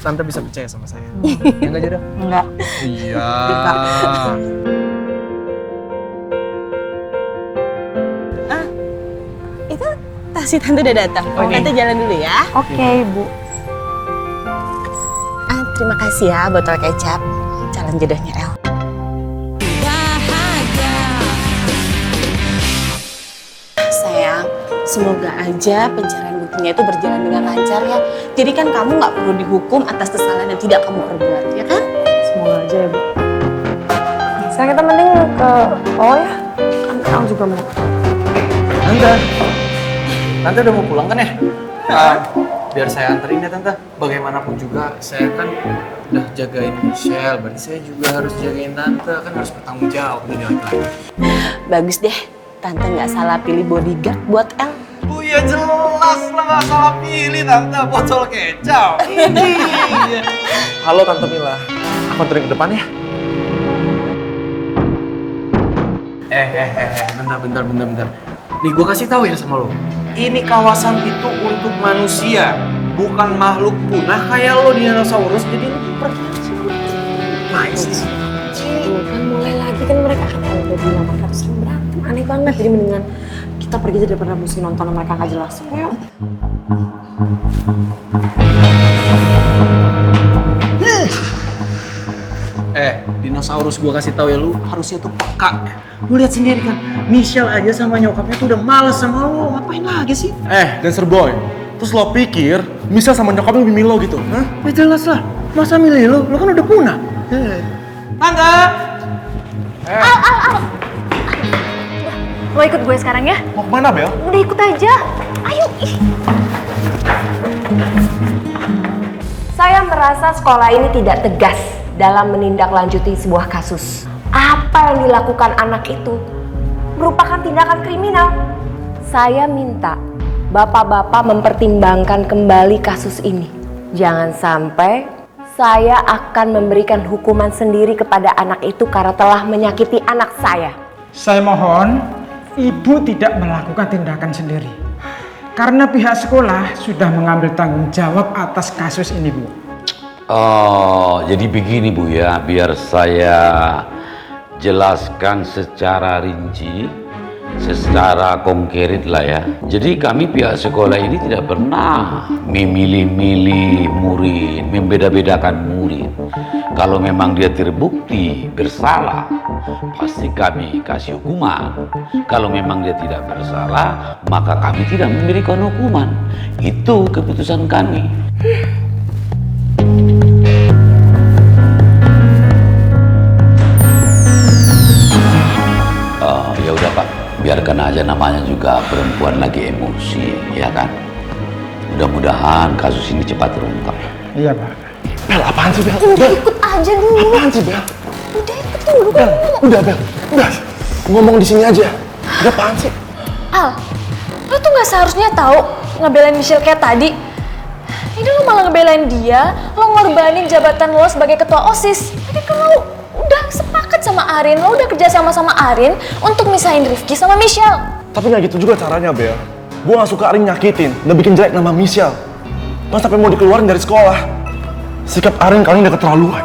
Tante bisa percaya sama saya. Ya nggak Jodoh? Enggak. Iya. Itu taksi tante udah datang. Tante jalan dulu ya. Oke, Bu. Terima kasih ya botol kecap. Calon jodohnya El. Sayang, semoga aja pencarian buktinya itu berjalan dengan lancar ya. Jadi kan kamu nggak perlu dihukum atas kesalahan yang tidak kamu perbuat, ya kan? Semoga aja ya, Bu. Sekarang kita mending ke bawah ya. Kan Al juga mau. Tante udah mau pulang kan ya? Biar saya anterin ya Tante. Bagaimanapun juga saya kan udah jagain Michelle, berarti saya juga harus jagain Tante, kan harus bertanggung jawab jadi laki-laki. Bagus deh, Tante nggak salah pilih bodyguard buat El. Oh iya jelas lah nggak salah pilih Tante, botol kecap. Halo Tante Mila, aku anterin ke depan ya. Bentar. Nih gue kasih tahu ya sama lo. Ini kawasan itu untuk manusia, bukan makhluk punah kayak lo dinosaurus. Jadi lo pergi aja. Nice. Kan mulai lagi kan mereka kan udah bilang mereka tuh sering berantem. Aneh banget, jadi mendingan kita pergi aja daripada mesti nonton mereka nggak jelas. Ayo. Dinosaurus gue kasih tahu ya, lu harusnya tuh peka. Lu lihat sendiri kan, Michelle aja sama nyokapnya tuh udah males sama lu. Ngapain lagi sih? Dancer boy, terus lo pikir Michelle sama nyokapnya lebih milih lo gitu? Hah? Ya jelas lah, masa milih lu? Lu kan udah punah. Tante! Al. Lo ikut gue sekarang ya? Mau kemana Bel? Udah ikut aja. Ayo. Saya merasa sekolah ini tidak tegas dalam menindaklanjuti sebuah kasus. Apa yang dilakukan anak itu merupakan tindakan kriminal. Saya minta bapak-bapak mempertimbangkan kembali kasus ini. Jangan sampai saya akan memberikan hukuman sendiri kepada anak itu karena telah menyakiti anak saya. Saya mohon ibu tidak melakukan tindakan sendiri. Karena pihak sekolah sudah mengambil tanggung jawab atas kasus ini, Bu. Oh, jadi begini Bu ya, biar saya jelaskan secara rinci, secara konkret lah ya. Jadi kami pihak sekolah ini tidak pernah memilih-milih murid, membeda-bedakan murid. Kalau memang dia terbukti bersalah, pasti kami kasih hukuman. Kalau memang dia tidak bersalah, maka kami tidak memberikan hukuman. Itu keputusan kami. Ya udah Pak, biarkan aja, namanya juga perempuan lagi emosi, ya kan? Mudah-mudahan kasus ini cepat terungkap. Iya, Pak. Bel, apaan sih Bel? Udah ikut aja dulu. Apaan sih Bel? Udah ikut dulu. Bel, udah ngomong di sini aja. Udah apaan sih? Al, lo tuh gak seharusnya tahu ngebelain Michelle kayak tadi. Ini lo malah ngebelain dia, lo ngorbanin jabatan lo sebagai ketua OSIS. Tadi kan lo udah sepakat sama Arin, lo udah kerja sama Arin untuk misahin Rifki sama Michelle. Tapi nggak gitu juga caranya Bel. Gue gak suka Arin nyakitin dan bikin jelek nama Michelle. Pas sampai mau dikeluarin dari sekolah. Sikap Arin kali ini udah keterlaluan.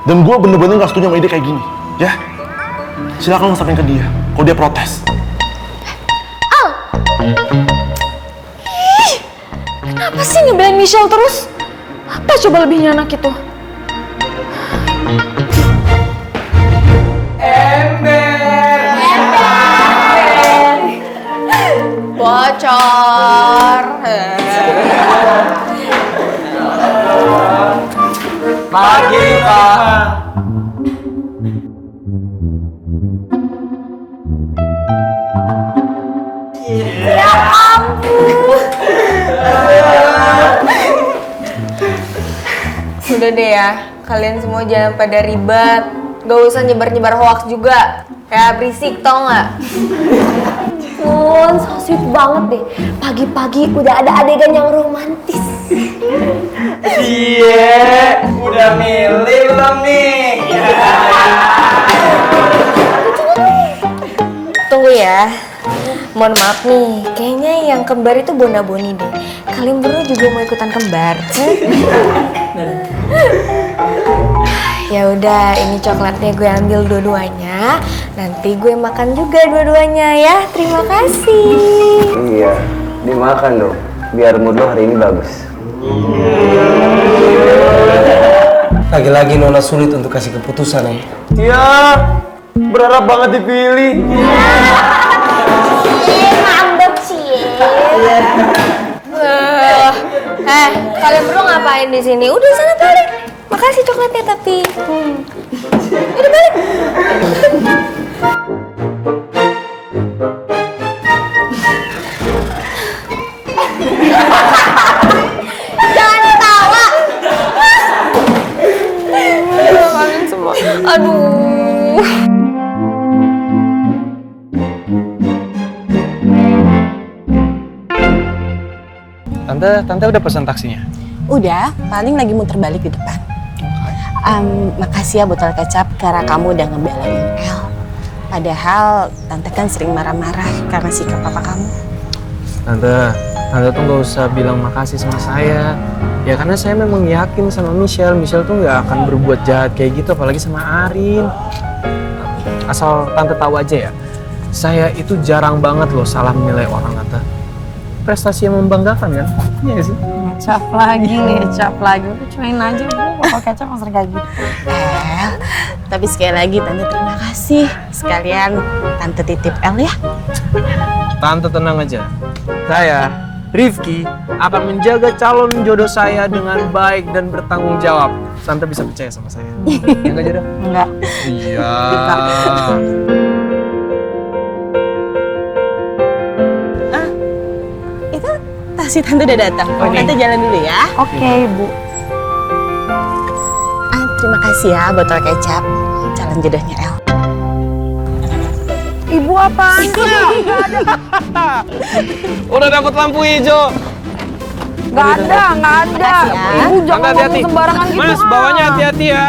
Dan gue bener-bener gak setuju sama ide kayak gini. Ya? Silakan lo sampein ke dia kalau dia protes. Al! Ih, kenapa sih ngebelain Michelle terus? Apa coba lebihnya anak itu? Bocor. Pagi Pak. Udah deh ya, kalian semua jangan pada ribet. Gak usah nyebar-nyebar hoax juga. Kayak berisik, tau gak? Pun, so sweet banget deh. Pagi-pagi udah ada adegan yang romantis. Iya, udah milih belum nih? Tunggu ya. Mohon maaf nih, kayaknya yang kembar itu Bona Boni deh. Kalian berdua juga mau ikutan kembar? Yaudah, ini coklatnya gue ambil dua-duanya. Nanti gue makan juga dua-duanya ya. Terima kasih. Iya, dimakan dong. Biar mood lo hari ini bagus. Lagi-lagi Nona sulit untuk kasih keputusan ya. Iya, berharap banget dipilih. Ngambek sih. Kalian berdua ngapain di sini? Udah sana balik. Makasih coklatnya tapi. Udah balik. Jangan ketawa. Kalian semua. Aduh. Tante udah pesan taksinya? Udah, paling lagi muter balik di depan. Makasih ya botol kecap karena kamu udah ngebelain El. Padahal tante kan sering marah-marah karena sikap papa kamu. Tante tuh nggak usah bilang makasih sama saya. Ya karena saya memang yakin sama Michelle tuh nggak akan berbuat jahat kayak gitu, apalagi sama Arin. Asal tante tahu aja ya, saya itu jarang banget loh salah menilai orang, tante. Prestasi yang membanggakan kan? Iya sih. Ngecap lagi. Udah cumain aja, botol kecap masih kayak gitu. El, tapi sekali lagi tante terima kasih. Sekalian tante titip El ya. Tante tenang aja. Saya, Rifki, akan menjaga calon jodoh saya dengan baik dan bertanggung jawab. Tante bisa percaya sama saya. Ya nggak jodoh? Enggak. Iya. Itu taksi tante udah datang. Tante jalan dulu ya. Oke, Bu. Terima kasih ya botol kecap. Calon jodohnya El. Ibu apaan sih? Udah dapat lampu hijau. Nggak ada. Makasih ya. Ibu jangan Tante, hati-hati. ngomong sembarangan gitu. Mas, bawanya hati-hati ya.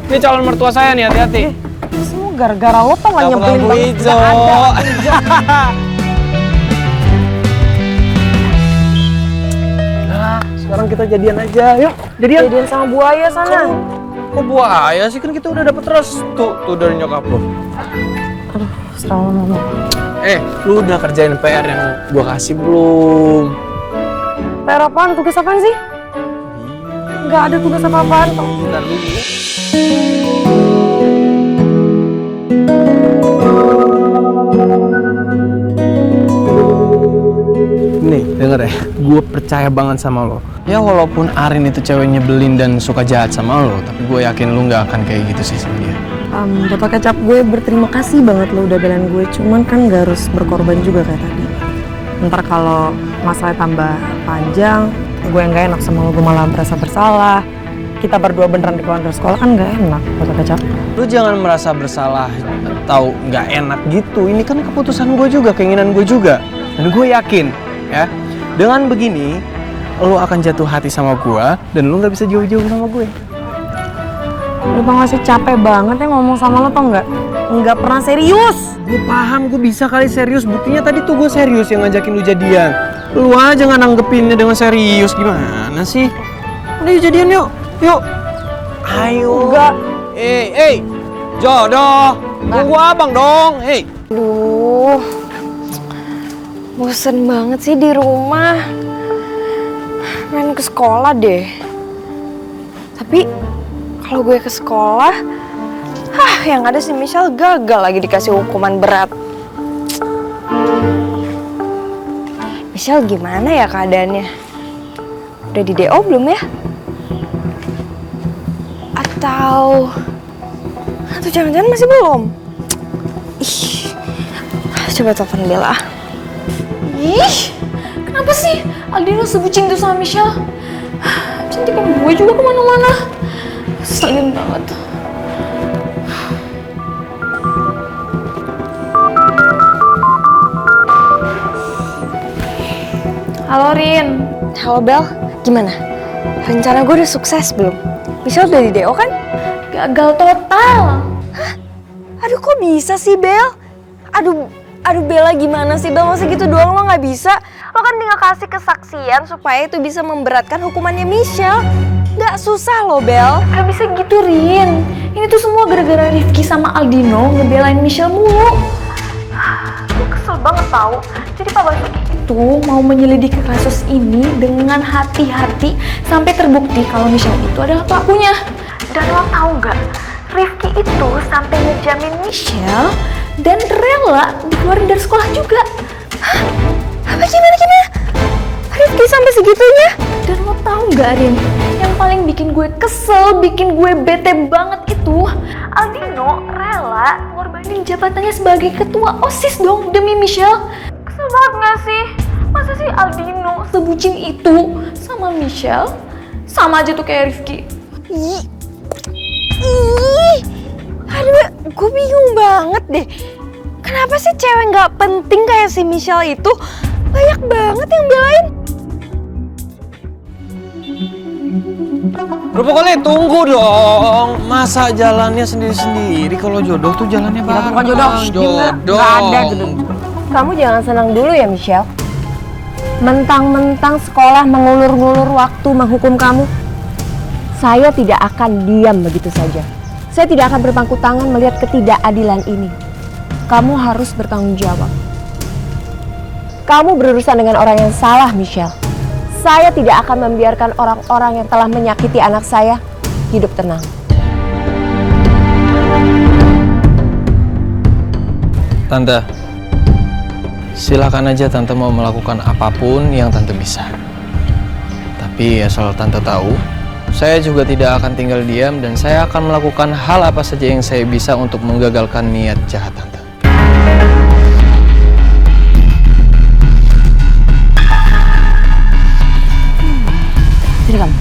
Ini calon mertua saya nih, hati-hati. Semua gara-gara lo tuh nggak Dapat nyebelin lampu banget. hijau. Nggak ada. Nah, sekarang kita jadian aja, yuk. Jadian sama buaya sana. Kok buaya sih, kan kita udah dapet restu tuh dari nyokap lo. Serang mama. Lu udah kerjain PR yang gua kasih belum? PR apaan? Tugas apaan sih? Nggak ada tugas apa-apaan kok. Bentar dulu. Nih, denger ya, gue percaya banget sama lo. Ya walaupun Arin itu cewek nyebelin dan suka jahat sama lo, tapi gue yakin lo nggak akan kayak gitu sih sama dia. Botol kecap, gue berterima kasih banget lo udah belain gue. Cuman kan nggak harus berkorban juga kayak tadi. Ntar kalau masalah tambah panjang, gue yang nggak enak sama lo, gue malah merasa bersalah. Kita berdua beneran dikeluarin dari sekolah kan nggak enak, botol kecap. Lo jangan merasa bersalah atau nggak enak gitu. Ini kan keputusan gue juga, keinginan gue juga. Dan gue yakin, ya, dengan begini lo akan jatuh hati sama gue dan lo nggak bisa jauh-jauh sama gue. Lo tau gak sih capek banget ya ngomong sama lo, tau nggak? Nggak pernah serius. Gue paham, gue bisa kali serius. Buktinya tadi tuh gue serius yang ngajakin lu jadian. Lu aja nggak nanggepinnya dengan serius, gimana sih? Udah yuk jadian yuk, yuk. Ayo. Enggak. Jodoh. Tunggu abang dong, Aduh, bosen banget sih di rumah. Main ke sekolah deh. Tapi kalau gue ke sekolah, yang ada si Michelle gagal lagi dikasih hukuman berat. Michelle gimana ya keadaannya? Udah di DO belum ya? Atau jangan-jangan masih belum? Ih, coba telepon Bella. Ih, kenapa sih Aldino sebucin tuh sama Michelle? Cantikan gue juga kemana-mana. Selin banget. Halo Rin. Halo Bel, gimana? Rencana gue udah sukses belum? Michelle udah di DO kan? Gagal total. Hah? Aduh kok bisa sih Bel? Aduh Bella gimana sih Bel? Masa gitu doang lo gak bisa? Lo kan tinggal kasih kesaksian supaya itu bisa memberatkan hukumannya Michelle. Gak susah loh Bel. Gak bisa gitu Rin. Ini tuh semua gara-gara Rifki sama Aldino ngebelain Michelle mulu. Gue kesel banget tau. Jadi Pak Basuki itu mau menyelidiki kasus ini dengan hati-hati sampai terbukti kalau Michelle itu adalah pelakunya. Dan lo tau gak, Rifki itu sampai ngejamin Michelle dan rela dikeluarin dari sekolah juga. Hah? Apa gimana? Rifki sampai segitunya? Dan lo tau gak Rin, yang paling bikin gue kesel, bikin gue bete banget itu Aldino rela ngorbanin jabatannya sebagai ketua OSIS dong demi Michelle. Kesel banget gak sih? Masa sih Aldino sebucin itu sama Michelle? Sama aja tuh kayak Rifki. Aduh, gue bingung banget deh. Kenapa sih cewek nggak penting kayak si Michelle itu banyak banget yang belain? Pokoknya tunggu dong. Masa jalannya sendiri-sendiri? Kalau jodoh tuh jalannya bareng. Bukan jodoh. Jodoh. Nggak ada jodoh. Kamu jangan senang dulu ya Michelle. Mentang-mentang sekolah mengulur-ngulur waktu menghukum kamu. Saya tidak akan diam begitu saja. Saya tidak akan berpangku tangan melihat ketidakadilan ini. Kamu harus bertanggung jawab. Kamu berurusan dengan orang yang salah, Michelle. Saya tidak akan membiarkan orang-orang yang telah menyakiti anak saya hidup tenang. Tante, silakan aja Tante mau melakukan apapun yang Tante bisa. Tapi asal Tante tahu, saya juga tidak akan tinggal diam dan saya akan melakukan hal apa saja yang saya bisa untuk menggagalkan niat jahat Tante. Sini kamu.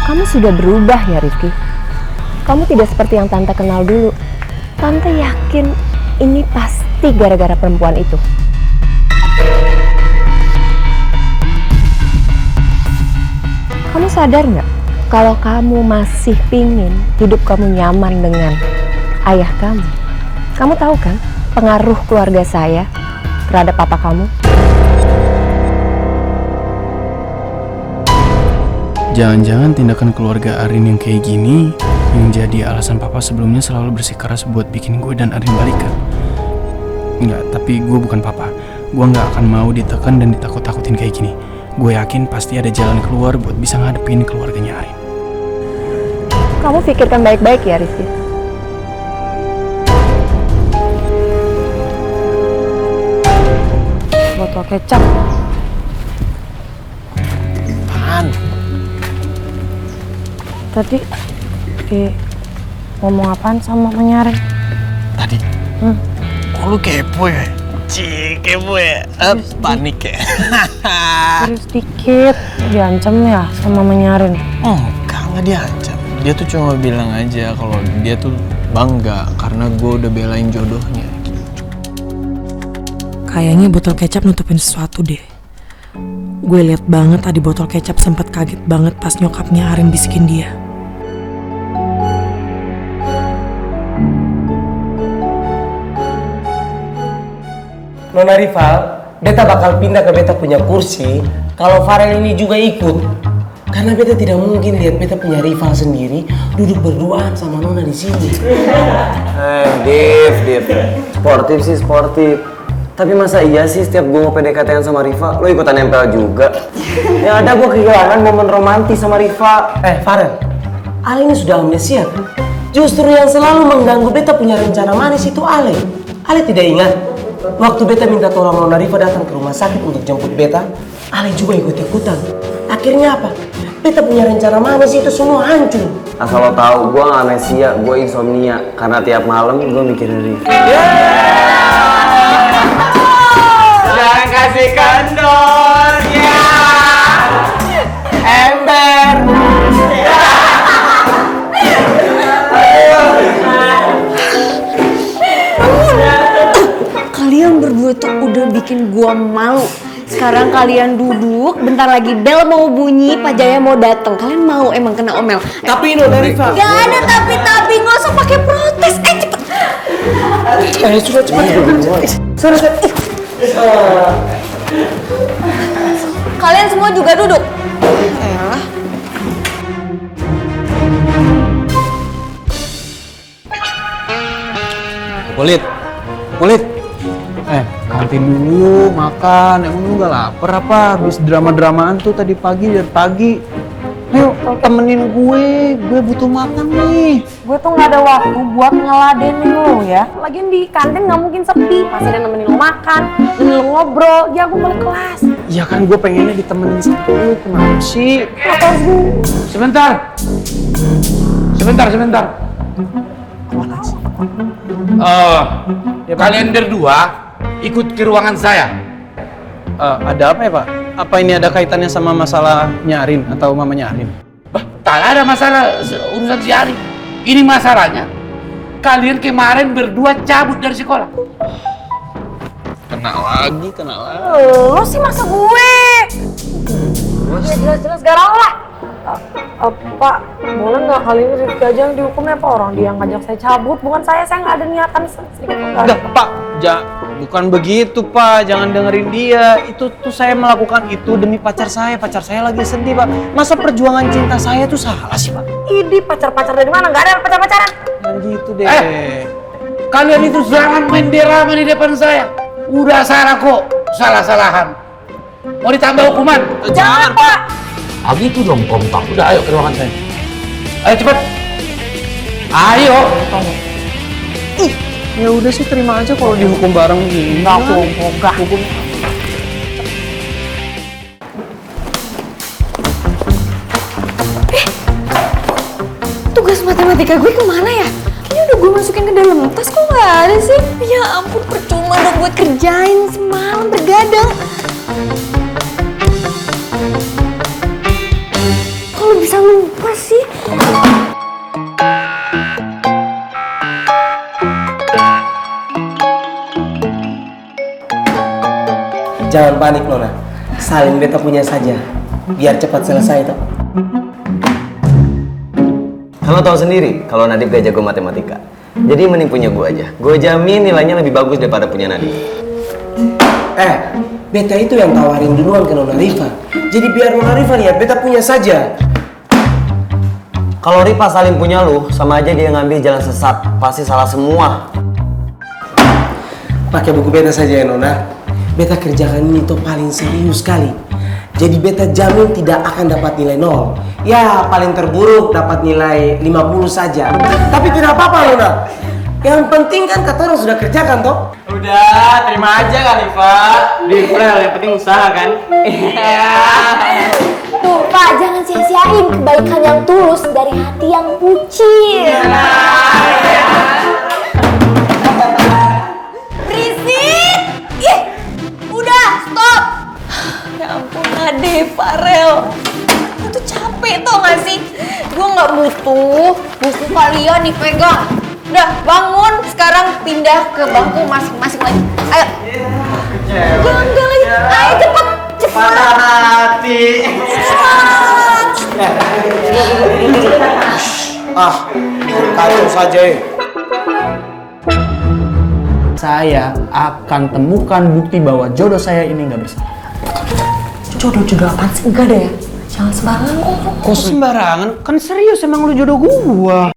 Kamu sudah berubah ya Rifki. Kamu tidak seperti yang Tante kenal dulu. Tante yakin ini pasti gara-gara perempuan itu. Kamu sadar nggak kalau kamu masih pingin hidup kamu nyaman dengan ayah kamu? Kamu tahu kan pengaruh keluarga saya terhadap papa kamu? Jangan-jangan tindakan keluarga Arin yang kayak gini yang jadi alasan papa sebelumnya selalu bersikeras buat bikin gue dan Arin balikan. Enggak, tapi gue bukan papa. Gue nggak akan mau ditekan dan ditakut-takutin kayak gini. Gue yakin pasti ada jalan keluar buat bisa ngadepin keluarganya Arin. Kamu pikirkan baik-baik ya Rizky. Botol kecap. Apaan? Tadi ngomong apaan sama mamanya Arin? Tadi? Kok lu kepo ya? Cik, kepo ya? Panik ya? Terus dikit diancam ya sama mamanya Arin? Enggak diancam. Dia tuh cuma bilang aja kalau dia tuh bangga karena gue udah belain jodohnya. Kayaknya botol kecap nutupin sesuatu deh. Gue liat banget tadi botol kecap sempat kaget banget pas nyokapnya Arin bisikin dia. Nona Rival, beta bakal pindah ke beta punya kursi kalau Farel ini juga ikut. Karena beta tidak mungkin lihat beta punya rival sendiri duduk berduaan sama Nona di sini. Div. Sportif sih sportif. Tapi masa iya sih setiap gue mau PDKT-an sama Riva, lo ikutan nempel juga? Ya ada gue kehilangan momen romantis sama Riva. Farel, Ale ini sudah amnesia kan? Justru yang selalu mengganggu beta punya rencana manis itu Ale. Ale tidak ingat? Waktu beta minta tolong Nona Riva datang ke rumah sakit untuk jemput beta, Ale juga ikut-ikutan. Akhirnya apa? Beta punya rencana manis itu semua hancur. Asal lo tahu, gue gak amnesia, gue insomnia. Karena tiap malam gue mikirin Riva. Jangan kasih kendor, ya. Ember. Kalian berdua tuh udah bikin gua malu. Sekarang kalian duduk, bentar lagi bel mau bunyi, Pak Jaya mau datang. Kalian mau emang kena omel? Tapi Nona Riva. Gak ada tapi nggak usah pakai protes. Cepet. Sudah cepat. Sana. Kalian semua juga duduk. Elah. Kulit. Kantin dulu, makan. Emang lu gak lapar apa? Habis drama-dramaan tuh tadi pagi dari pagi. Ayo, temenin gue butuh makan nih. Gue tuh nggak ada waktu buat ngeladenin lo ya. Lagian di kantin nggak mungkin sepi. Pasti ada nemenin lo makan, nemenin lo ngobrol. Ya gue balik kelas. Ya kan gue pengennya ditemenin sama lu, kenapa sih? Kenapa harus gue? Sebentar. Kalian berdua ikut ke ruangan saya. Ada apa ya Pak? Apa ini ada kaitannya sama masalahnya Arin atau mamanya Arin? Tak ada masalah urusan si Ari. Ini masalahnya. Kalian kemarin berdua cabut dari sekolah. Kena lagi. Lo sih masa gue? Ya jelas-jelas garang lah. Pak, boleh nggak kali ini Rifki aja yang dihukum ya Pak? Orang dia yang ngajak saya cabut, bukan saya nggak ada niatan sedikit pun. Enggak Pak, bukan begitu Pak, jangan dengerin dia. Itu tuh saya melakukan itu demi pacar saya lagi sedih Pak. Masa perjuangan cinta saya tuh salah sih Pak? Idi pacar-pacar dari mana? Nggak ada pacar-pacaran. Jangan gitu deh. Kalian itu jangan main drama di depan saya. Udah salah kok, salah-salahan. Mau ditambah hukuman? Jangan Pak. Gitu dong kompak. Udah ayo ke ruangan saya. Ayo cepat. Ayo. Ya udah sih terima aja kalau dihukum bareng gini. Enggak. Hukum. Tugas matematika gue kemana ya? Ini udah gue masukin ke dalam tas kok nggak ada sih? Ya ampun, percuma dong gue kerjain semalam bergadang. Kalau bisa lupa sih. Jangan panik Nona, salin beta punya saja, biar cepat selesai toh. Kamu tahu sendiri kalau Nadif gak jago matematika. Jadi mending punya gue aja. Gue jamin nilainya lebih bagus daripada punya Nadif. Beta itu yang tawarin duluan ke Nona Rifa. Jadi biar Nona Rifa lihat beta punya saja. Kalau Rifa saling punya lu, sama aja dia ngambil jalan sesat. Pasti salah semua. Pakai buku beta saja ya Nona. Beta kerjakan ini tuh paling serius sekali. Jadi beta jamin tidak akan dapat nilai 0. Ya paling terburuk dapat nilai 50 saja. Tapi tidak apa-apa Nona. Yang penting kan kata orang sudah kerjakan toh. Udah, terima aja kali Pak. Different, yang penting usaha kan. Tuh Pak, jangan sia-siain kebaikan yang tulus dari hati yang bucin. Berisik! Ih, udah stop. Ya ampun Nadif, Farel. Gue tuh capek tau gak sih? Gue gak butuh buku kalian dipegang. Udah bangun, sekarang pindah ke bangku masing-masing lagi. Ayo. Jangan lagi. Ayo cepet. Patah hati. Kacau saja Saya akan temukan bukti bahwa jodoh saya ini nggak bersalah. Jodoh apaan sih? Enggak deh. Jangan sembarangan kok. Kok sembarangan? Kan serius emang lu jodoh gua.